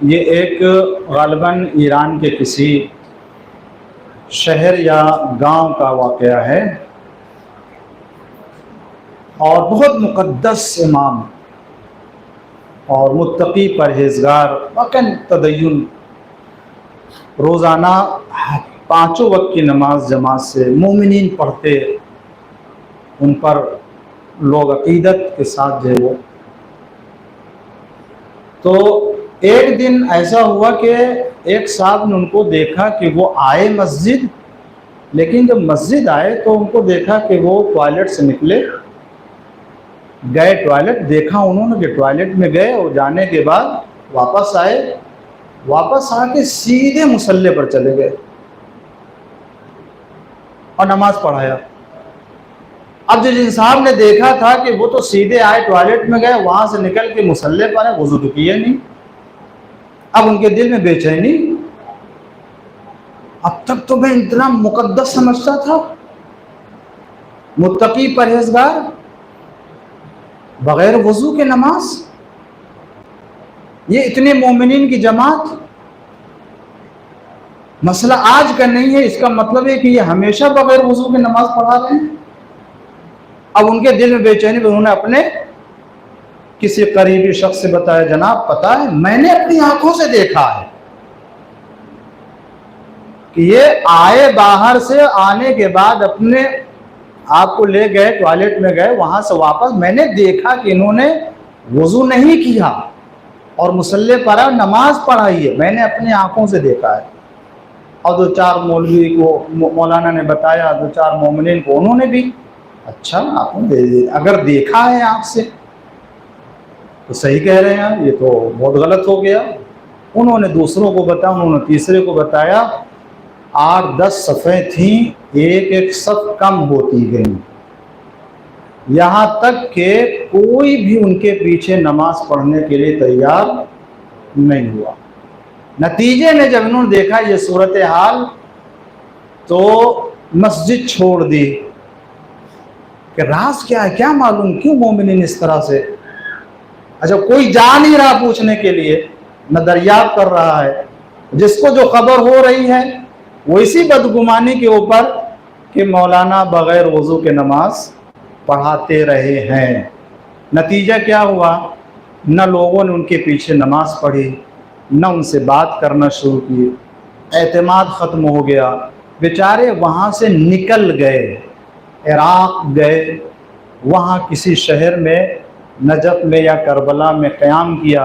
یہ ایک غالباً ایران کے کسی شہر یا گاؤں کا واقعہ ہے، اور بہت مقدس امام اور متقی پرہیزگار واقعاً تدین، روزانہ 5 وقت کی نماز جماعت سے مومنین پڑھتے، ان پر لوگ عقیدت کے ساتھ جو ہے وہ۔ تو ایک دن ایسا ہوا کہ ایک صاحب نے ان کو دیکھا کہ وہ آئے مسجد، لیکن جب مسجد آئے تو ان کو دیکھا کہ وہ ٹوائلٹ سے نکلے، گئے ٹوائلٹ، دیکھا انہوں نے کہ ٹوائلٹ میں گئے، اور جانے کے بعد واپس آئے، واپس آ کے سیدھے مصلی پر چلے گئے اور نماز پڑھایا۔ اب جس انسان نے دیکھا تھا کہ وہ تو سیدھے آئے ٹوائلٹ میں گئے، وہاں سے نکل کے مصلی پر آئے، وضو تو کیے نہیں۔ اب ان کے دل میں بے چینی، اب تک تو میں اتنا مقدس سمجھتا تھا، متقی پرہیزگار، بغیر وضو کے نماز، یہ اتنے مومنین کی جماعت، مسئلہ آج کا نہیں ہے، اس کا مطلب ہے کہ یہ ہمیشہ بغیر وضو کے نماز پڑھا رہے ہیں۔ اب ان کے دل میں بے چینی، انہوں نے اپنے کسی قریبی شخص سے بتایا، جناب پتہ ہے میں نے اپنی آنکھوں سے دیکھا ہے کہ یہ آئے، باہر سے آنے کے بعد اپنے آپ کو لے گئے ٹوائلٹ میں گئے، وہاں سے واپس میں نے دیکھا کہ انہوں نے وضو نہیں کیا اور مصلی پر نماز پڑھائی ہے، میں نے اپنی آنکھوں سے دیکھا ہے۔ اور 2-4 مولوی کو مولانا نے بتایا، 2-4 مومنین کو، انہوں نے بھی اچھا آپ نے اگر دیکھا ہے آنکھ سے تو صحیح کہہ رہے ہیں، یہ تو بہت غلط ہو گیا۔ انہوں نے دوسروں کو بتایا، انہوں نے تیسرے کو بتایا، 8-10 صفیں تھیں، ایک ایک صف کم ہوتی گئی، یہاں تک کہ کوئی بھی ان کے پیچھے نماز پڑھنے کے لیے تیار نہیں ہوا۔ نتیجے میں جب انہوں نے دیکھا یہ صورتحال تو مسجد چھوڑ دی کہ راز کیا ہے، کیا معلوم کیوں مومنین اس طرح سے۔ اچھا کوئی جا نہیں رہا پوچھنے کے لیے، نہ دریافت کر رہا ہے، جس کو جو خبر ہو رہی ہے وہ اسی بدگمانی کے اوپر کہ مولانا بغیر وضو کے نماز پڑھاتے رہے ہیں۔ نتیجہ کیا ہوا، نہ لوگوں نے ان کے پیچھے نماز پڑھی، نہ ان سے بات کرنا شروع کی، اعتماد ختم ہو گیا، بیچارے وہاں سے نکل گئے، عراق گئے، وہاں کسی شہر میں نجف میں یا کربلا میں قیام کیا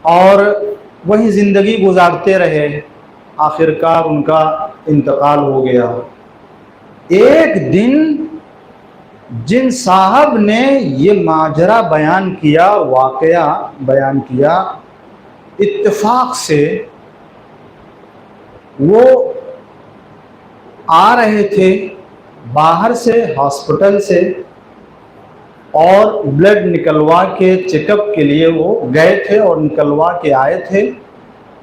اور وہیں زندگی گزارتے رہے، آخرکار ان کا انتقال ہو گیا۔ ایک دن جن صاحب نے یہ ماجرا بیان کیا، واقعہ بیان کیا، اتفاق سے وہ آ رہے تھے باہر سے ہاسپٹل سے، اور بلڈ نکلوا کے چیک اپ کے لیے وہ گئے تھے اور نکلوا کے آئے تھے۔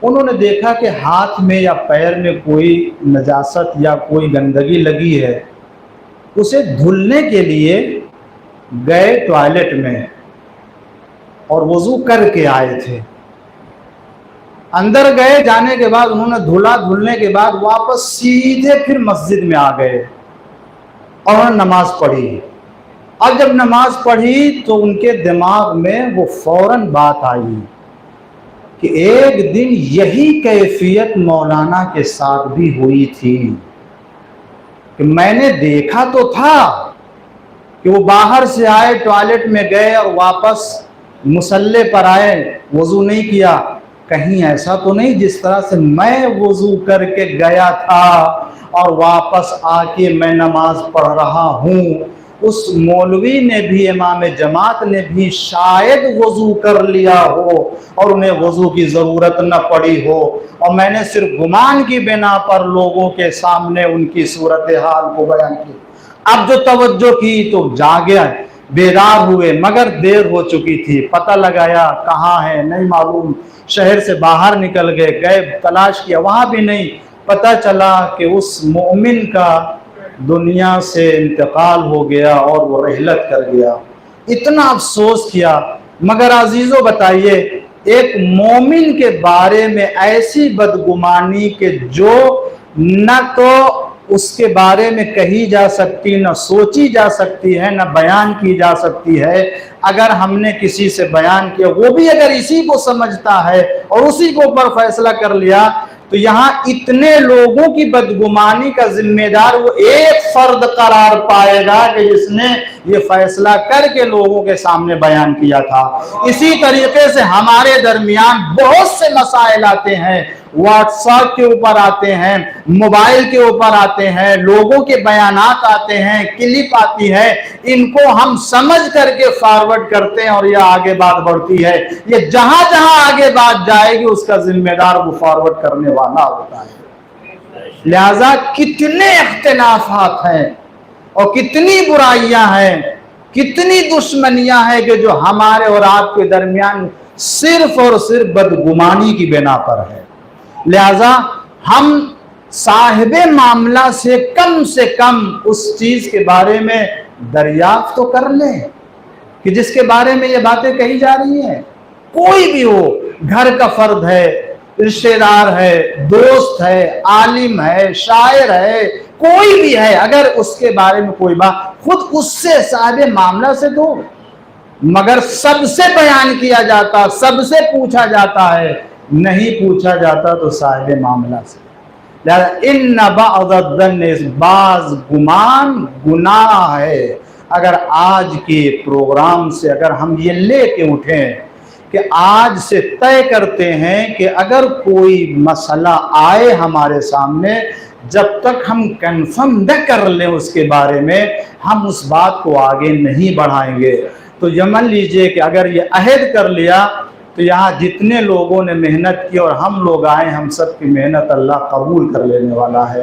انہوں نے دیکھا کہ ہاتھ میں یا پیر میں کوئی نجاست یا کوئی گندگی لگی ہے، اسے دھلنے کے لیے گئے ٹوائلٹ میں اور وضو کر کے آئے تھے۔ اندر گئے، جانے کے بعد انہوں نے دھلا، دھلنے کے بعد واپس سیدھے پھر مسجد میں آ گئے اور انہوں نے نماز پڑھی۔ اب جب نماز پڑھی تو ان کے دماغ میں وہ فوراً بات آئی کہ ایک دن یہی کیفیت مولانا کے ساتھ بھی ہوئی تھی، کہ میں نے دیکھا تو تھا کہ وہ باہر سے آئے، ٹوائلٹ میں گئے اور واپس مصلی پر آئے، وضو نہیں کیا، کہیں ایسا تو نہیں جس طرح سے میں وضو کر کے گیا تھا اور واپس آ کے میں نماز پڑھ رہا ہوں، اس مولوی نے بھی، امام جماعت نے بھی شاید وضو کر لیا ہو اور انہیں وضو کی ضرورت نہ پڑی ہو، اور میں نے صرف گمان کی بنا پر لوگوں کے سامنے ان کی صورتحال کو بیان کی۔ اب جو توجہ کی تو جاگے، بیدار ہوئے، مگر دیر ہو چکی تھی، پتہ لگایا کہاں ہے نہیں معلوم، شہر سے باہر نکل گئے، تلاش کیا وہاں بھی نہیں، پتہ چلا کہ اس مومن کا دنیا سے انتقال ہو گیا اور وہ رحلت کر گیا۔ اتنا افسوس کیا۔ مگر عزیزو بتائیے ایک مومن کے بارے میں ایسی بدگمانی کہ جو نہ تو اس کے بارے میں کہی جا سکتی، نہ سوچی جا سکتی ہے، نہ بیان کی جا سکتی ہے۔ اگر ہم نے کسی سے بیان کیا، وہ بھی اگر اسی کو سمجھتا ہے اور اسی کو اوپر فیصلہ کر لیا، تو یہاں اتنے لوگوں کی بدگمانی کا ذمہ دار وہ ایک فرد قرار پائے گا کہ جس نے یہ فیصلہ کر کے لوگوں کے سامنے بیان کیا تھا۔ اسی طریقے سے ہمارے درمیان بہت سے مسائل آتے ہیں، واٹس ایپ کے اوپر آتے ہیں، موبائل کے اوپر آتے ہیں، لوگوں کے بیانات آتے ہیں، کلپ آتی ہے، ان کو ہم سمجھ کر کے فارورڈ کرتے ہیں اور یہ آگے بات بڑھتی ہے۔ یہ جہاں جہاں آگے بات جائے گی اس کا ذمہ دار وہ فارورڈ کرنے والا ہوتا ہے۔ لہذا کتنے اختلافات ہیں اور کتنی برائیاں ہیں، کتنی دشمنیاں ہیں کہ جو ہمارے اور آپ کے درمیان صرف اور صرف بدگمانی کی بنا پر ہے۔ لہذا ہم صاحب معاملہ سے کم اس چیز کے بارے میں دریافت تو کر لیں کہ جس کے بارے میں یہ باتیں کہی جا رہی ہیں۔ کوئی بھی ہو، گھر کا فرد ہے، رشتہ دار ہے، دوست ہے، عالم ہے، شاعر ہے، کوئی بھی ہے، اگر اس کے بارے میں کوئی بات خود اس سے صاحب معاملہ سے دو، مگر سب سے بیان کیا جاتا، سب سے پوچھا جاتا ہے، نہیں پوچھا جاتا تو صاحب معاملہ سے۔ لہذا ان بعض الظن، بعض گمان گناہ ہے۔ اگر آج کے پروگرام سے اگر ہم یہ لے کے اٹھیں کہ آج سے طے کرتے ہیں کہ اگر کوئی مسئلہ آئے ہمارے سامنے، جب تک ہم کنفرم نہ کر لیں اس کے بارے میں، ہم اس بات کو آگے نہیں بڑھائیں گے۔ تو یہ مان لیجئے کہ اگر یہ عہد کر لیا تو یہاں جتنے لوگوں نے محنت کی اور ہم لوگ آئے، ہم سب کی محنت اللہ قبول کر لینے والا ہے۔